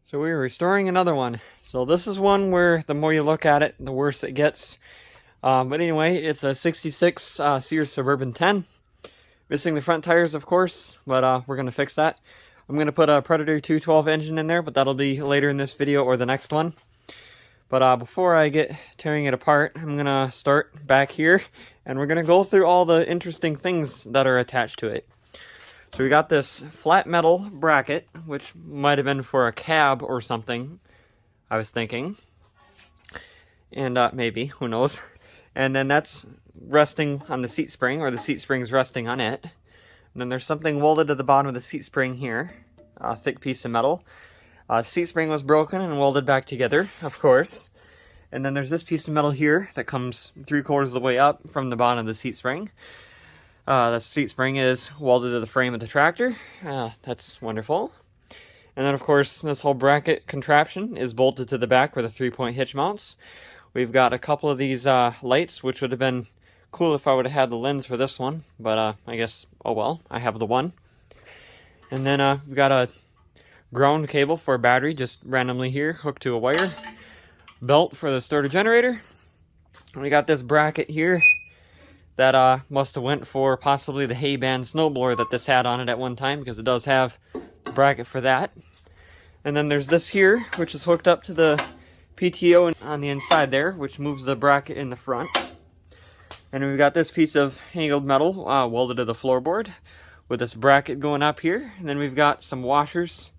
So we're restoring another one. So this is one where the more you look at it, the worse it gets. But anyway, it's a 66 Sears Suburban 10. Missing the front tires, of course, but we're going to fix that. I'm going to put a Predator 212 engine in there, but that'll be later in this video or the next one. But before I get tearing it apart, I'm going to start back here, and we're going to go through all the interesting things that are attached to it. So we got this flat metal bracket, which might have been for a cab or something, I was thinking. And maybe, who knows. And then that's resting on the seat spring, or the seat spring's resting on it. And then there's something welded to the bottom of the seat spring here, a thick piece of metal. Seat spring was broken and welded back together, of course. And then there's this piece of metal here that comes 3/4 of the way up from the bottom of the seat spring. The seat spring is welded to the frame of the tractor. That's wonderful. And then, of course, this whole bracket contraption is bolted to the back where the 3-point hitch mounts. We've got a couple of these lights, which would have been cool if I would have had the lens for this one. But I guess, oh well, I have the one. And then we've got a ground cable for a battery just randomly here, hooked to a wire. Belt for the starter generator. And we got this bracket here that must have went for possibly the hay band snowblower that this had on it at one time, because it does have a bracket for that. And then there's this here, which is hooked up to the PTO on the inside there, which moves the bracket in the front. And we've got this piece of angled metal welded to the floorboard with this bracket going up here. And then we've got some washers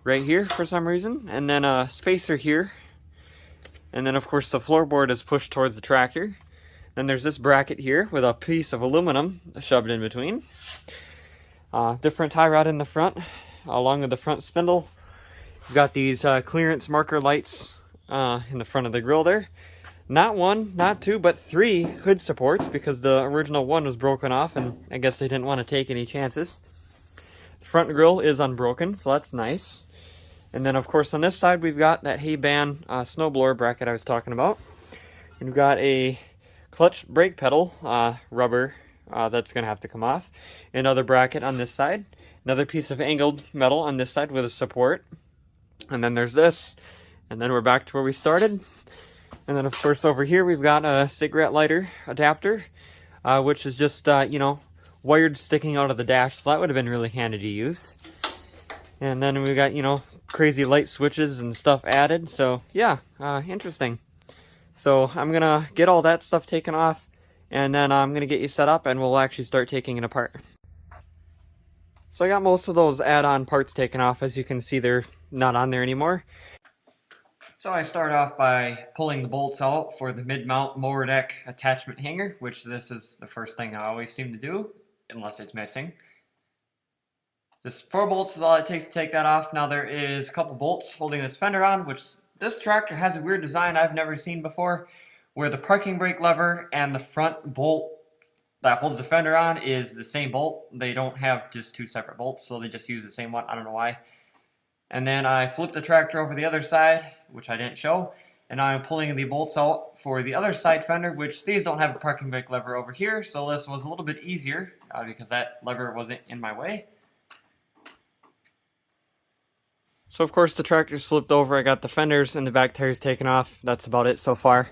right here for some reason, and then a spacer here. And then, of course, the floorboard is pushed towards the tractor. Then there's this bracket here with a piece of aluminum shoved in between. Different tie rod in the front, along with the front spindle. We've got these clearance marker lights in the front of the grille there. Not one, not two, but 3 hood supports, because the original one was broken off, and I guess they didn't want to take any chances. The front grille is unbroken, so that's nice. And then, of course, on this side, we've got that hay band snowblower bracket I was talking about. And we've got a clutch brake pedal rubber that's going to have to come off. Another bracket on this side. Another piece of angled metal on this side with a support. And then there's this. And then we're back to where we started. And then, of course, over here we've got a cigarette lighter adapter, which is just, wired sticking out of the dash. So that would have been really handy to use. And then we've got, crazy light switches and stuff added. So, yeah, interesting. So I'm going to get all that stuff taken off, and then I'm going to get you set up, and we'll actually start taking it apart. So I got most of those add-on parts taken off. As you can see, they're not on there anymore. So I start off by pulling the bolts out for the mid-mount lower deck attachment hanger, which this is the first thing I always seem to do, unless it's missing. Just 4 bolts is all it takes to take that off. Now there is a couple bolts holding this fender on, which this tractor has a weird design I've never seen before, where the parking brake lever and the front bolt that holds the fender on is the same bolt. They don't have just 2 separate bolts, so they just use the same one. I don't know why. And then I flip the tractor over the other side, which I didn't show, and now I'm pulling the bolts out for the other side fender, which these don't have a parking brake lever over here, so this was a little bit easier because that lever wasn't in my way. So, of course, the tractor's flipped over. I got the fenders and the back tires taken off. That's about it so far.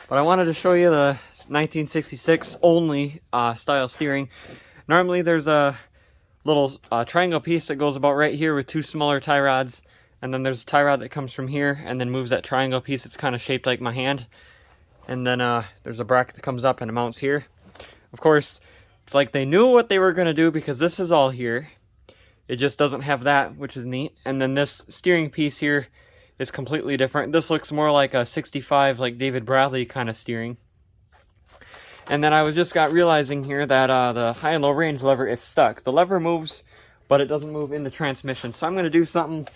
But I wanted to show you the 1966 only style steering. Normally, there's a little triangle piece that goes about right here with 2 smaller tie rods. And then there's a tie rod that comes from here and then moves that triangle piece. It's kind of shaped like my hand. And then there's a bracket that comes up and it mounts here. Of course, it's like they knew what they were going to do, because this is all here. It just doesn't have that, which is neat. And then this steering piece here is completely different. This looks more like a 65, like David Bradley kind of steering. And then I was just realizing here that the high and low range lever is stuck. The lever moves, but it doesn't move in the transmission. So I'm going to do something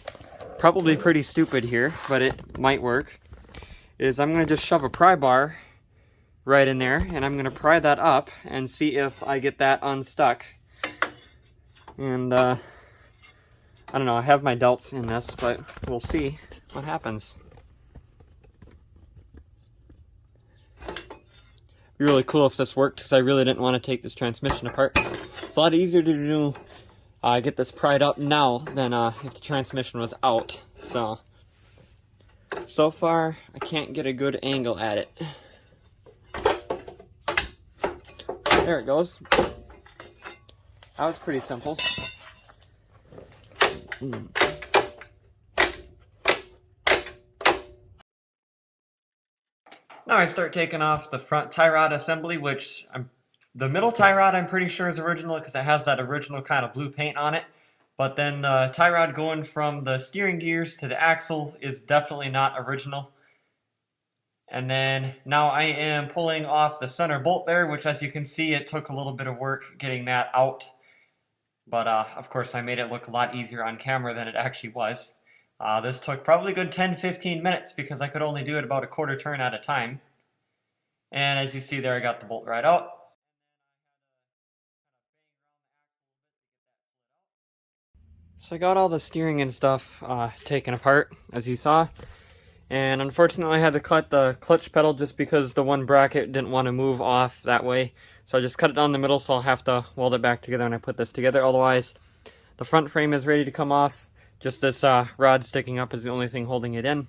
probably pretty stupid here, but it might work. Is I'm going to just shove a pry bar right in there, and I'm going to pry that up and see if I get that unstuck. And I don't know, I have my delts in this, but we'll see what happens. It'd be really cool if this worked, because I really didn't want to take this transmission apart. It's a lot easier to do get this pried up now than if the transmission was out. So far, I can't get a good angle at it. There it goes. That was pretty simple. Now I start taking off the front tie rod assembly, which the middle tie rod I'm pretty sure is original because it has that original kind of blue paint on it. But then the tie rod going from the steering gears to the axle is definitely not original. And then now I am pulling off the center bolt there, which as you can see, it took a little bit of work getting that out. But of course I made it look a lot easier on camera than it actually was. This took probably a good 10-15 minutes because I could only do it about a quarter turn at a time. And as you see there, I got the bolt right out. So I got all the steering and stuff taken apart, as you saw. And unfortunately I had to cut the clutch pedal just because the one bracket didn't want to move off that way. So I just cut it down the middle, so I'll have to weld it back together when I put this together. Otherwise, the front frame is ready to come off. Just this rod sticking up is the only thing holding it in.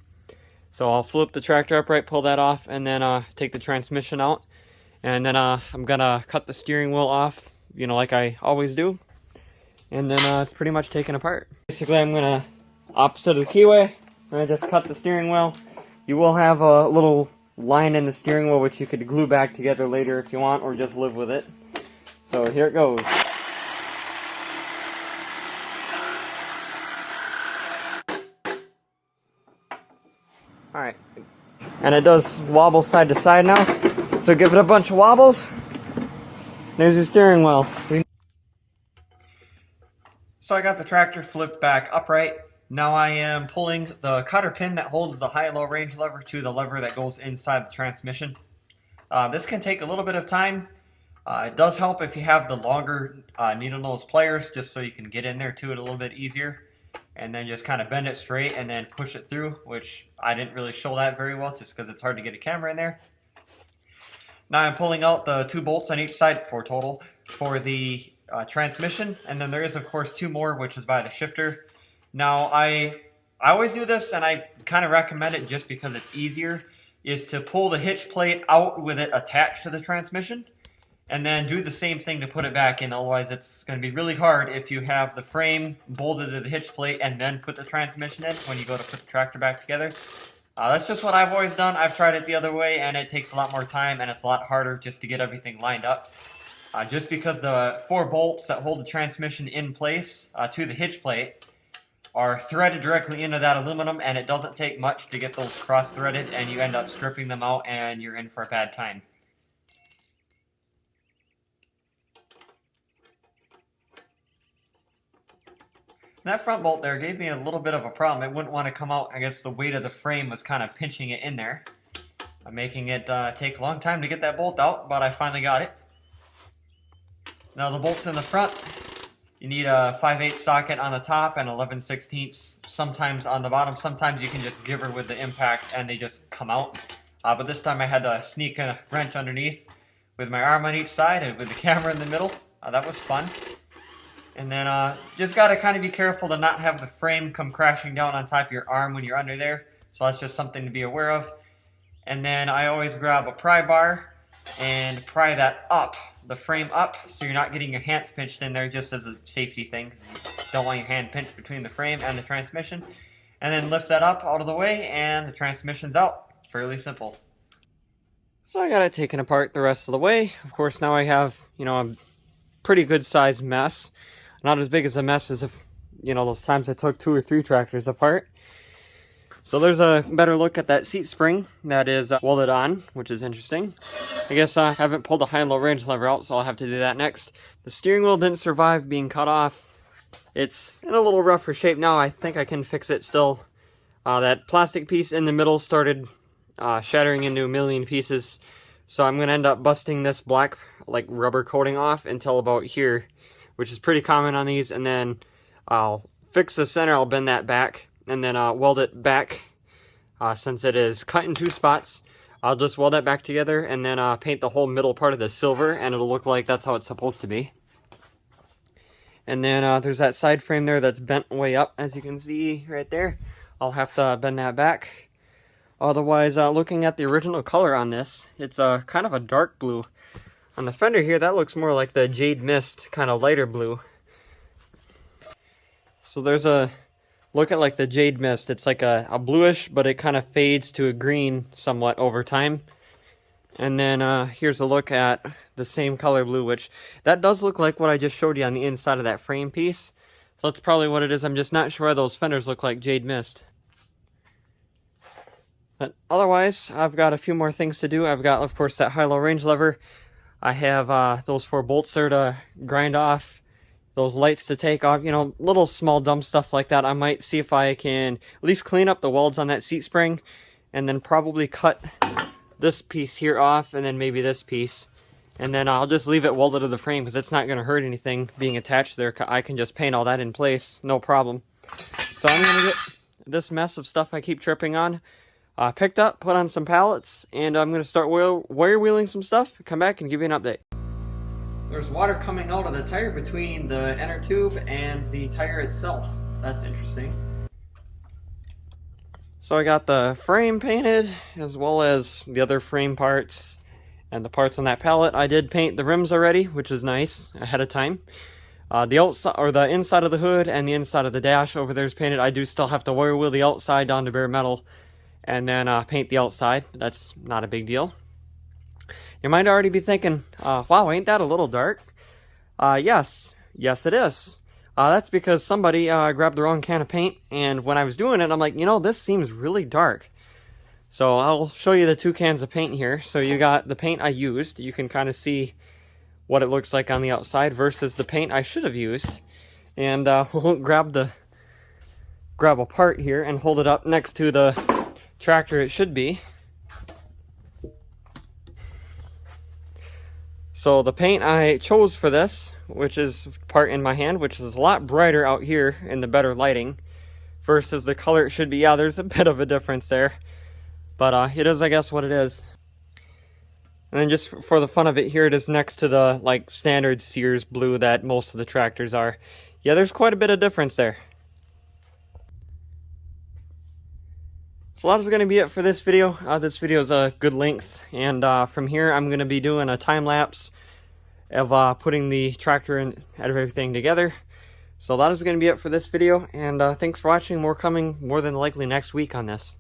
So I'll flip the tractor upright, pull that off, and then take the transmission out. And then I'm gonna cut the steering wheel off, you know, like I always do. And then it's pretty much taken apart. Basically, I'm gonna, opposite of the keyway, I'm gonna just cut the steering wheel. You will have a little line in the steering wheel which you could glue back together later if you want, or just live with it. So here it goes. Alright, and it does wobble side to side now, so give it a bunch of wobbles. There's your steering wheel. So I got the tractor flipped back upright. Now I am pulling the cotter pin that holds the high-low range lever to the lever that goes inside the transmission. This can take a little bit of time. It does help if you have the longer needle nose pliers, just so you can get in there to it a little bit easier. And then just kind of bend it straight and then push it through, which I didn't really show that very well just because it's hard to get a camera in there. Now I'm pulling out the 2 bolts on each side for total for the transmission, and then there is of course 2 more, which is by the shifter. Now I always do this, and I kind of recommend it just because it's easier, is to pull the hitch plate out with it attached to the transmission, and then do the same thing to put it back in. Otherwise it's going to be really hard if you have the frame bolted to the hitch plate and then put the transmission in when you go to put the tractor back together. That's just what I've always done. I've tried it the other way, and it takes a lot more time, and it's a lot harder just to get everything lined up. Just because the 4 bolts that hold the transmission in place to the hitch plate are threaded directly into that aluminum, and it doesn't take much to get those cross-threaded, and you end up stripping them out, and you're in for a bad time. And that front bolt there gave me a little bit of a problem. It wouldn't want to come out. I guess the weight of the frame was kind of pinching it in there, making it take a long time to get that bolt out, but I finally got it. Now the bolts in the front, you need a 5/8 socket on the top and 11/16 sometimes on the bottom. Sometimes you can just give her with the impact and they just come out. But this time I had to sneak a wrench underneath with my arm on each side and with the camera in the middle. That was fun. And then just got to kind of be careful to not have the frame come crashing down on top of your arm when you're under there. So that's just something to be aware of. And then I always grab a pry bar and pry that up, the frame up, so you're not getting your hands pinched in there, just as a safety thing, because you don't want your hand pinched between the frame and the transmission. And then lift that up out of the way, and the transmission's out. Fairly simple. So I got it taken apart the rest of the way. Of course, now I have, you know, a pretty good sized mess. Not as big as a mess as if, you know, those times I took 2 or 3 tractors apart. So there's a better look at that seat spring that is welded on, which is interesting. I guess I haven't pulled the high-low range lever out, so I'll have to do that next. The steering wheel didn't survive being cut off. It's in a little rougher shape now. I think I can fix it still. That plastic piece in the middle started shattering into a million pieces. So I'm going to end up busting this black like rubber coating off until about here, which is pretty common on these, and then I'll fix the center, I'll bend that back, and then weld it back. Since it is cut in 2 spots, I'll just weld that back together and then paint the whole middle part of the silver, and it'll look like that's how it's supposed to be. And then there's that side frame there that's bent way up, as you can see right there. I'll have to bend that back. Otherwise, looking at the original color on this, it's kind of a dark blue. On the fender here, that looks more like the Jade Mist, kind of lighter blue. So there's a look at like the Jade Mist. It's like a bluish, but it kind of fades to a green somewhat over time. And then here's a look at the same color blue, which that does look like what I just showed you on the inside of that frame piece. So that's probably what it is. I'm just not sure why those fenders look like Jade Mist. But otherwise, I've got a few more things to do. I've got, of course, that high-low range lever. I have those 4 bolts there to grind off. Those lights to take off, you know, little small dumb stuff like that. I might see if I can at least clean up the welds on that seat spring, and then probably cut this piece here off, and then maybe this piece. And then I'll just leave it welded to the frame because it's not going to hurt anything being attached there. I can just paint all that in place, no problem. So I'm going to get this mess of stuff I keep tripping on picked up, put on some pallets, and I'm going to start wire wheeling some stuff, come back and give you an update. There's water coming out of the tire between the inner tube and the tire itself. That's interesting. So I got the frame painted, as well as the other frame parts and the parts on that pallet. I did paint the rims already, which is nice, ahead of time. The outside, or the inside of the hood and the inside of the dash over there is painted. I do still have to wire wheel the outside down to bare metal and then paint the outside. That's not a big deal. You might already be thinking, wow, ain't that a little dark? Yes it is. That's because somebody grabbed the wrong can of paint, and when I was doing it, I'm like, you know, this seems really dark. So I'll show you the 2 cans of paint here. So you got the paint I used. You can kind of see what it looks like on the outside versus the paint I should have used. And we'll grab a part here and hold it up next to the tractor it should be. So the paint I chose for this, which is part in my hand, which is a lot brighter out here in the better lighting, versus the color it should be. Yeah, there's a bit of a difference there, but it is, I guess, what it is. And then just for the fun of it, here it is next to the like standard Sears blue that most of the tractors are. Yeah, there's quite a bit of difference there. So that is going to be it for this video. This video is a good length, and from here I'm going to be doing a time lapse of putting the tractor and everything together. So that is going to be it for this video, and thanks for watching. More coming more than likely next week on this.